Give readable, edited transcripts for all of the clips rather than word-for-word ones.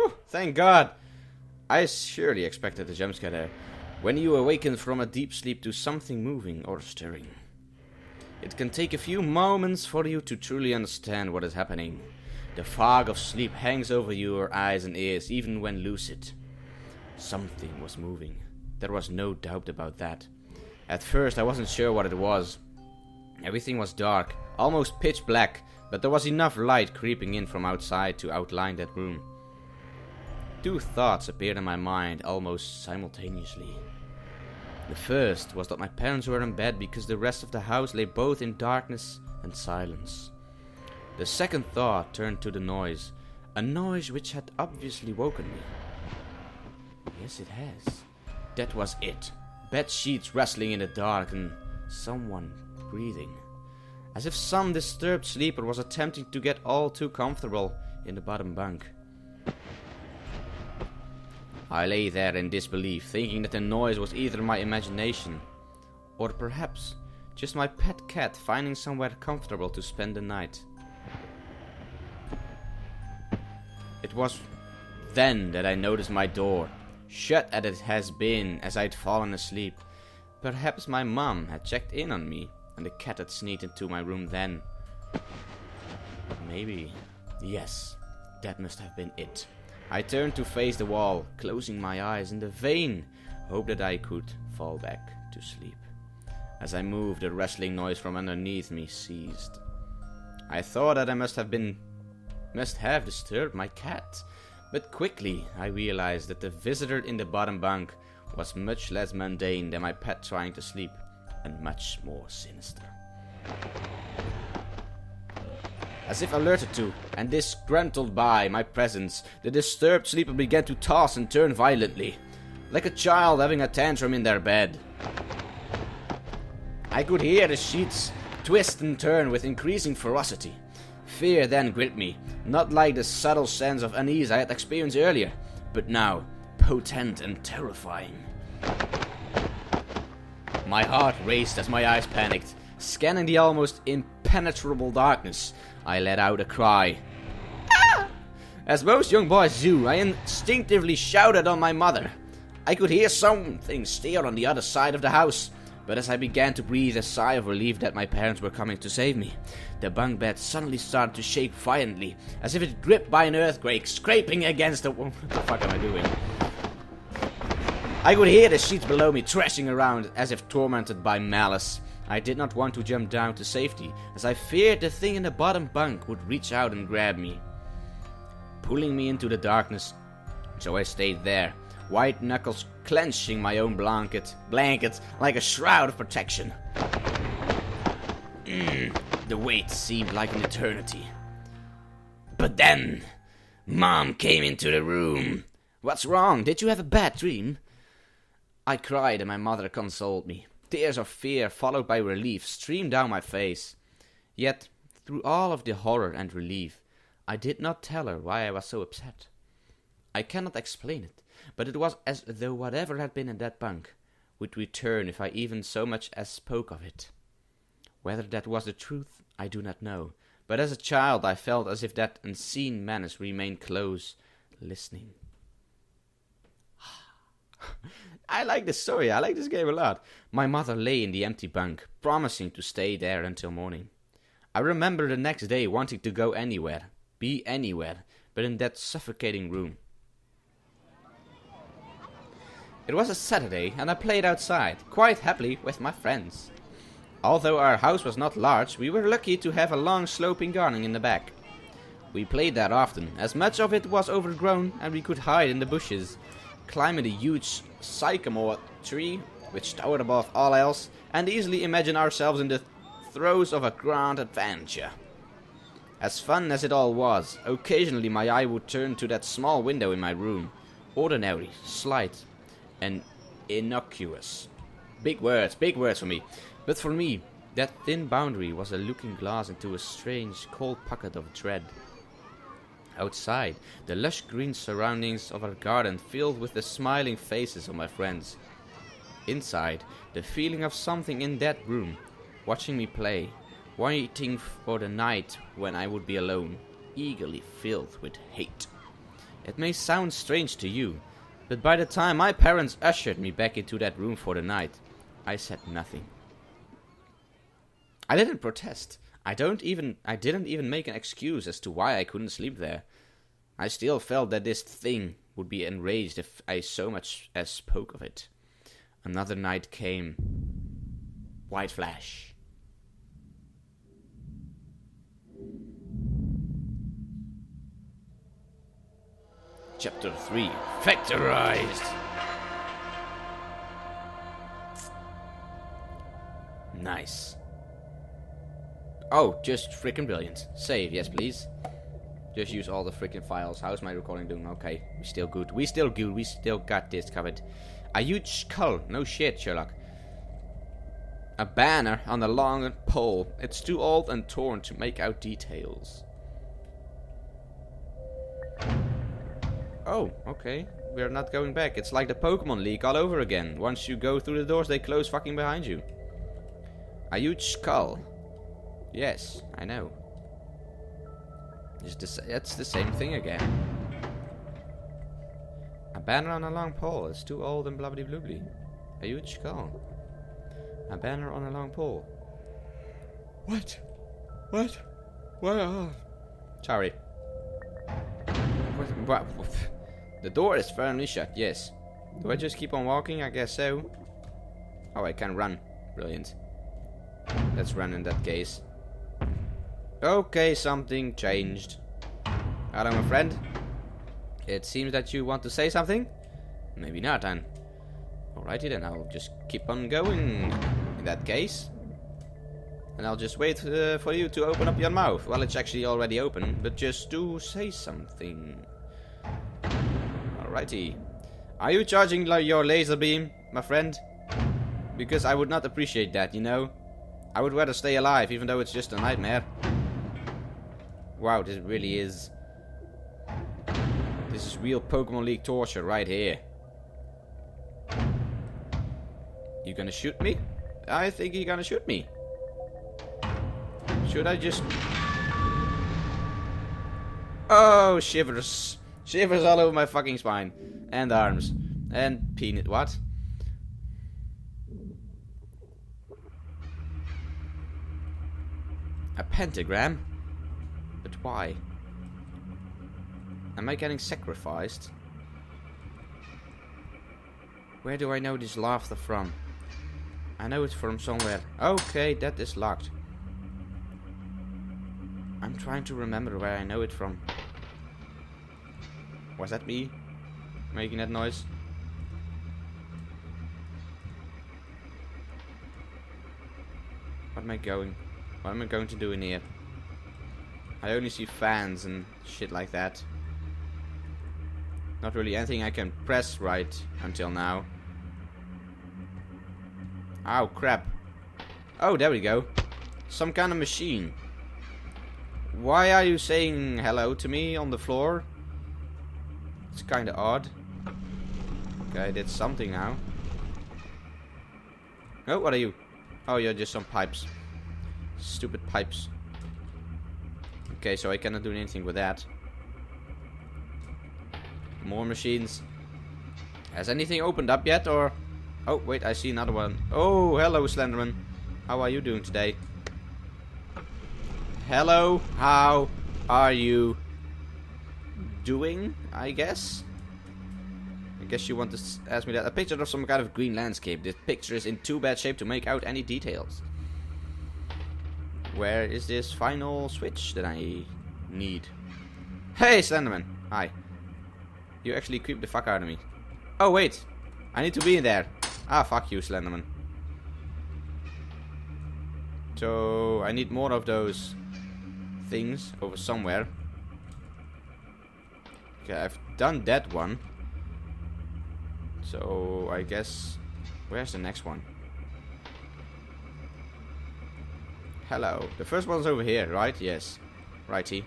Whew, thank God. I surely expected a jumpscare there. When you awaken from a deep sleep to something moving or stirring, it can take a few moments for you to truly understand what is happening. The fog of sleep hangs over your eyes and ears even when lucid. Something was moving. There was no doubt about that. At first I wasn't sure what it was. Everything was dark, almost pitch black, but there was enough light creeping in from outside to outline that room. Two thoughts appeared in my mind almost simultaneously. The first was that my parents were in bed because the rest of the house lay both in darkness and silence. The second thought turned to the noise, a noise which had obviously woken me. Yes, it has. That was it. Bed sheets rustling in the dark and someone breathing. As if some disturbed sleeper was attempting to get all too comfortable in the bottom bunk. I lay there in disbelief, thinking that the noise was either my imagination, or perhaps just my pet cat finding somewhere comfortable to spend the night. It was then that I noticed my door, shut as it has been as I'd fallen asleep. Perhaps my mom had checked in on me, and the cat had sneaked into my room then. Maybe. Yes, that must have been it. I turned to face the wall, closing my eyes in the vain hope that I could fall back to sleep. As I moved, the rustling noise from underneath me ceased. I thought that I must have disturbed my cat, but quickly I realized that the visitor in the bottom bunk was much less mundane than my pet trying to sleep, and much more sinister. As if alerted to and disgruntled by my presence, the disturbed sleeper began to toss and turn violently, like a child having a tantrum in their bed. I could hear the sheets twist and turn with increasing ferocity. Fear then gripped me, not like the subtle sense of unease I had experienced earlier, but now potent and terrifying. My heart raced as my eyes panicked. Scanning the almost impenetrable darkness, I let out a cry. Ah! As most young boys do, I instinctively shouted on my mother. I could hear something stir on the other side of the house, but as I began to breathe a sigh of relief that my parents were coming to save me, the bunk bed suddenly started to shake violently, as if it gripped by an earthquake, scraping against the... What the fuck am I doing? I could hear the sheets below me thrashing around as if tormented by malice. I did not want to jump down to safety, as I feared the thing in the bottom bunk would reach out and grab me, pulling me into the darkness. So I stayed there, white knuckles clenching my own blanket like a shroud of protection. The wait seemed like an eternity. But then, Mom came into the room. What's wrong? Did you have a bad dream? I cried and my mother consoled me. Tears of fear followed by relief streamed down my face. Yet, through all of the horror and relief, I did not tell her why I was so upset. I cannot explain it, but it was as though whatever had been in that bunk would return if I even so much as spoke of it. Whether that was the truth, I do not know, but as a child I felt as if that unseen menace remained close, listening. I like this story, I like this game a lot. My mother lay in the empty bunk, promising to stay there until morning. I remember the next day wanting to go anywhere, be anywhere, but in that suffocating room. It was a Saturday and I played outside, quite happily with my friends. Although our house was not large, we were lucky to have a long sloping garden in the back. We played there often, as much of it was overgrown and we could hide in the bushes, climbing a huge sycamore tree, which towered above all else, and easily imagine ourselves in the throes of a grand adventure. As fun as it all was, occasionally my eye would turn to that small window in my room. Ordinary, slight, and innocuous. Big words for me. But for me, that thin boundary was a looking glass into a strange, cold pocket of dread. Outside, the lush green surroundings of our garden filled with the smiling faces of my friends. Inside, the feeling of something in that room, watching me play, waiting for the night when I would be alone, eagerly filled with hate. It may sound strange to you, but by the time my parents ushered me back into that room for the night, I said nothing. I didn't protest. I didn't even make an excuse as to why I couldn't sleep there. I still felt that this thing would be enraged if I so much as spoke of it. Another night came. White flash. Chapter 3. Factorized. Nice. Oh, just freaking brilliant. Save, yes please. Just use all the freaking files. How's my recording doing? Okay, we still good. We still got this covered. A huge skull. No shit, Sherlock. A banner on a long pole. It's too old and torn to make out details. Oh, okay. We're not going back. It's like the Pokemon League all over again. Once you go through the doors, they close fucking behind you. A huge skull. Yes, I know. It's the same thing again. A banner on a long pole. It's too old and blah blah blah blah. A huge skull. A banner on a long pole. What? What? What? Sorry. What? The door is firmly shut, yes. Do I just keep on walking? I guess so. Oh, I can run. Brilliant. Let's run in that case. Okay, something changed. Hello, my friend. It seems that you want to say something? Maybe not, then. Alrighty then, I'll just keep on going in that case. And I'll just wait for you to open up your mouth. Well, it's actually already open, but just to say something. Alrighty. Are you charging your laser beam, my friend? Because I would not appreciate that, you know? I would rather stay alive, even though it's just a nightmare. Wow, this really is... This is real Pokemon League torture right here. You gonna shoot me? I think you're gonna shoot me. Should I just... Oh, shivers. Shivers all over my fucking spine. And arms. And peanut. What? A pentagram? But why? Am I getting sacrificed? Where do I know this laughter from? I know it's from somewhere. Okay, that is locked. I'm trying to remember where I know it from. Was that me making that noise? What am I going to do in here? I only see fans and shit like that. Not really anything I can press right until now. Ow, crap. Oh, there we go. Some kind of machine. Why are you saying hello to me on the floor? It's kinda odd. Okay, I did something now. Oh, what are you? Oh, you're just some pipes. Stupid pipes. Okay, so I cannot do anything with that. More machines. Has anything opened up yet, or... Oh, wait, I see another one. Oh, hello, Slenderman. How are you doing today? Hello, how are you doing, I guess? I guess you want to ask me that. A picture of some kind of green landscape. This picture is in too bad shape to make out any details. Where is this final switch that I need? Hey, Slenderman. Hi. You actually creeped the fuck out of me. Oh, wait. I need to be in there. Ah, fuck you, Slenderman. So, I need more of those things over somewhere. Okay, I've done that one. So, I guess... Where's the next one? Hello. The first one's over here, right? Yes. Righty.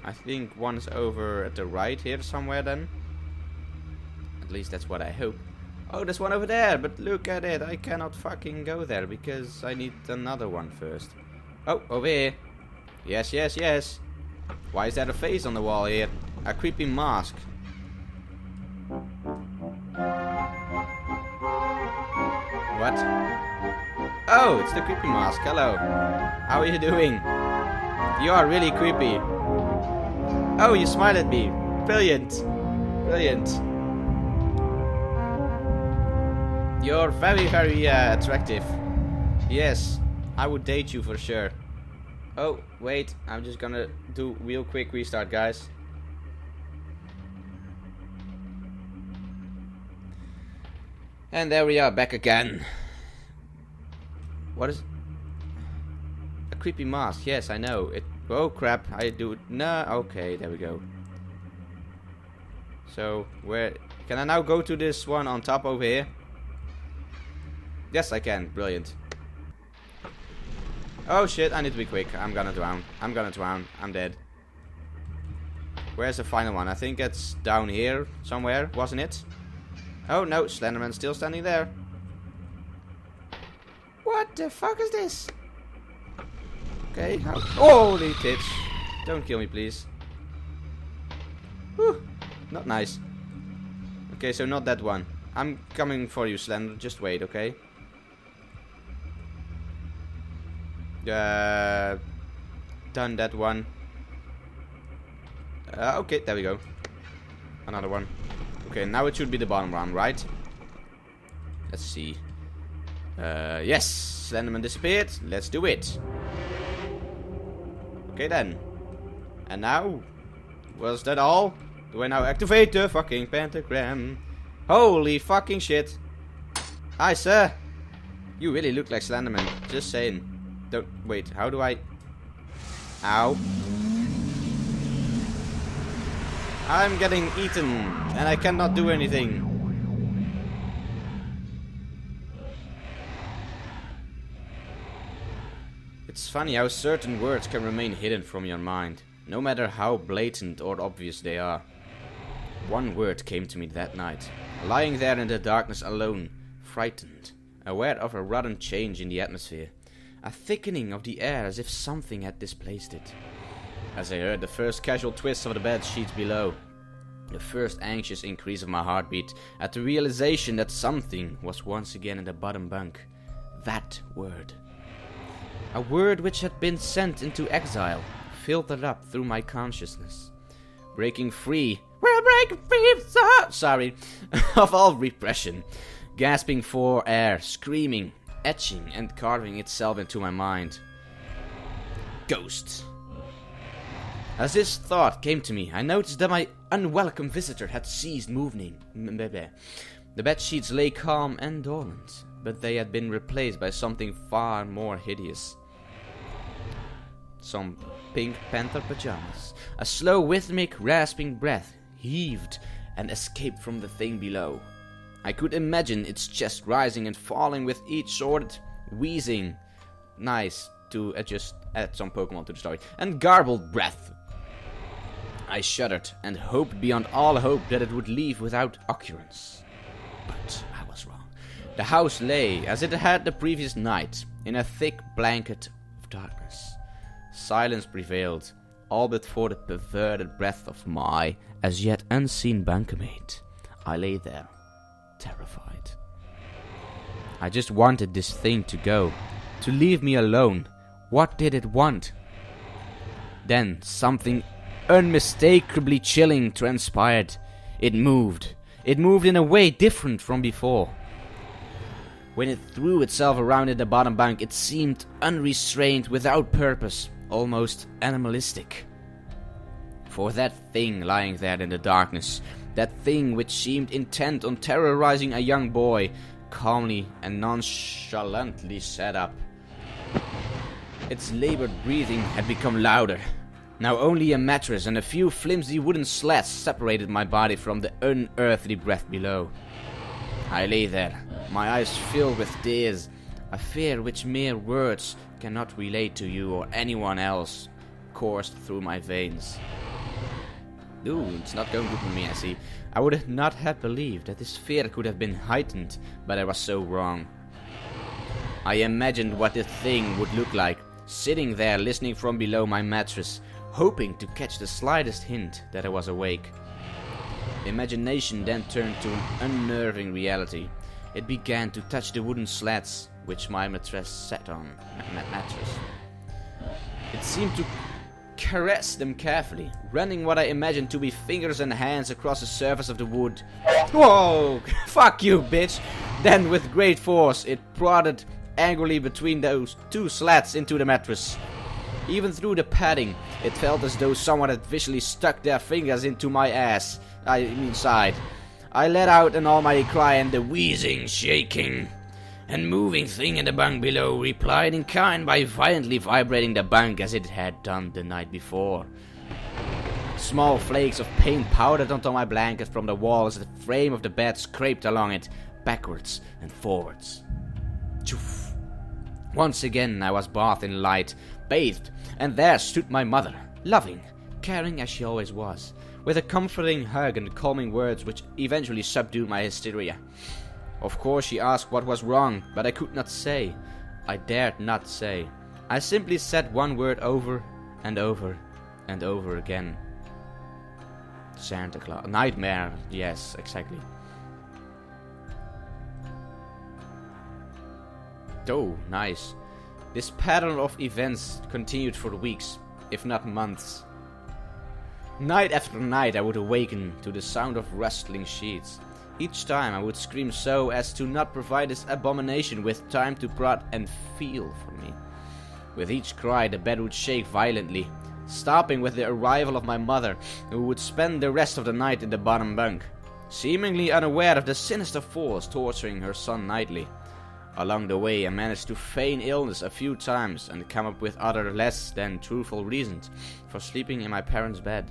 I think one's over at the right here somewhere then. At least that's what I hope. Oh, there's one over there, but look at it. I cannot fucking go there because I need another one first. Oh, over here. Yes, yes, yes. Why is there a face on the wall here? A creepy mask. What? Oh, it's the creepy mask. Hello. How are you doing? You are really creepy. Oh, you smiled at me. Brilliant. Brilliant. You're very, very attractive. Yes, I would date you for sure. Oh, wait. I'm just gonna do real quick restart, guys. And there we are, back again. What is... A creepy mask, yes, I know. It. Oh crap, I do it. No, okay, there we go. So, where... Can I now go to this one on top over here? Yes, I can. Brilliant. Oh shit, I need to be quick. I'm gonna drown. I'm gonna drown. I'm dead. Where's the final one? I think it's down here somewhere, wasn't it? Oh no, Slenderman's still standing there. What the fuck is this? Okay, holy tits. Don't kill me, please. Whew, not nice. Okay, so not that one. I'm coming for you, Slender. Just wait, okay? Done that one. Okay, there we go. Another one. Okay, now it should be the bottom one, right? Let's see. Yes, Slenderman disappeared. Let's do it. Okay then. And now, was that all? Do I now activate the fucking pentagram? Holy fucking shit. Hi, sir. You really look like Slenderman. Just saying. Don't wait. How do I? Ow. I'm getting eaten, and I cannot do anything. It's funny how certain words can remain hidden from your mind, no matter how blatant or obvious they are. One word came to me that night, lying there in the darkness alone, frightened, aware of a rotten change in the atmosphere, a thickening of the air as if something had displaced it. As I heard the first casual twist of the bed sheets below, the first anxious increase of my heartbeat at the realization that something was once again in the bottom bunk. That word. A word which had been sent into exile, filtered up through my consciousness. Breaking free. We're breaking free, sorry. Of all repression. Gasping for air, screaming, etching and carving itself into my mind. Ghosts. As this thought came to me, I noticed that my unwelcome visitor had ceased moving. The bed sheets lay calm and dormant, but they had been replaced by something far more hideous. Some pink panther pajamas. A slow, rhythmic, rasping breath heaved and escaped from the thing below. I could imagine its chest rising and falling with each sordid wheezing. Nice to just add some Pokemon to the story. And garbled breath. I shuddered and hoped beyond all hope that it would leave without occurrence. But I was wrong. The house lay, as it had the previous night, in a thick blanket of darkness. Silence prevailed, all but for the perverted breath of my, as yet unseen bunkmate. I lay there, terrified. I just wanted this thing to go, to leave me alone. What did it want? Then something unmistakably chilling transpired. It moved. It moved in a way different from before. When it threw itself around in the bottom bunk, it seemed unrestrained, without purpose, almost animalistic. For that thing lying there in the darkness, that thing which seemed intent on terrorizing a young boy, calmly and nonchalantly sat up. Its labored breathing had become louder. Now only a mattress and a few flimsy wooden slats separated my body from the unearthly breath below. I lay there, my eyes filled with tears, a fear which mere words cannot relate to you or anyone else, coursed through my veins. Ooh, it's not going good with me, I see. I would not have believed that this fear could have been heightened, but I was so wrong. I imagined what the thing would look like, sitting there listening from below my mattress, hoping to catch the slightest hint that I was awake. Imagination then turned to an unnerving reality. It began to touch the wooden slats which my mattress sat on. It seemed to caress them carefully, running what I imagined to be fingers and hands across the surface of the wood. Whoa! Fuck you, bitch! Then with great force it prodded angrily between those two slats into the mattress. Even through the padding, it felt as though someone had viciously stuck their fingers into my ass. Side. I let out an almighty cry, and the wheezing, shaking, and moving thing in the bunk below replied in kind by violently vibrating the bunk as it had done the night before. Small flakes of paint powdered onto my blanket from the wall as the frame of the bed scraped along it, backwards and forwards. Choof. Once again I was bathed in light, bathed, and there stood my mother, loving, caring as she always was, with a comforting hug and calming words which eventually subdued my hysteria. Of course she asked what was wrong, but I could not say. I dared not say. I simply said one word over and over and over again. Santa Claus. Nightmare. Yes, exactly. Oh, nice. This pattern of events continued for weeks, if not months. Night after night I would awaken to the sound of rustling sheets. Each time I would scream so as to not provide this abomination with time to prod and feel for me. With each cry the bed would shake violently, stopping with the arrival of my mother, who would spend the rest of the night in the bottom bunk, seemingly unaware of the sinister force torturing her son nightly. Along the way I managed to feign illness a few times and come up with other less than truthful reasons for sleeping in my parents' bed.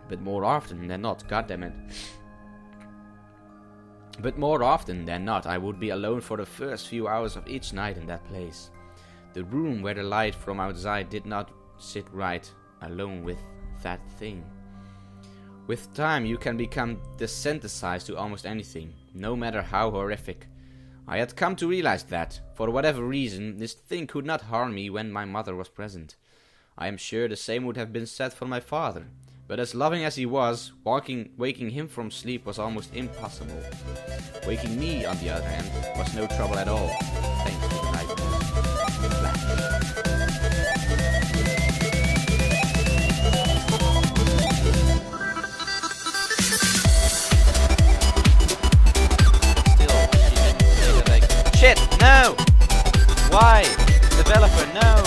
But more often than not, But more often than not, I would be alone for the first few hours of each night in that place. The room where the light from outside did not sit right, alone with that thing. With time you can become desensitized to almost anything, no matter how horrific. I had come to realize that, for whatever reason, this thing could not harm me when my mother was present. I am sure the same would have been said for my father. But as loving as he was, waking him from sleep was almost impossible. Waking me, on the other hand, was no trouble at all, thanks to the nightmare. Still, she didn't say that Shit, no! Why? Developer, no!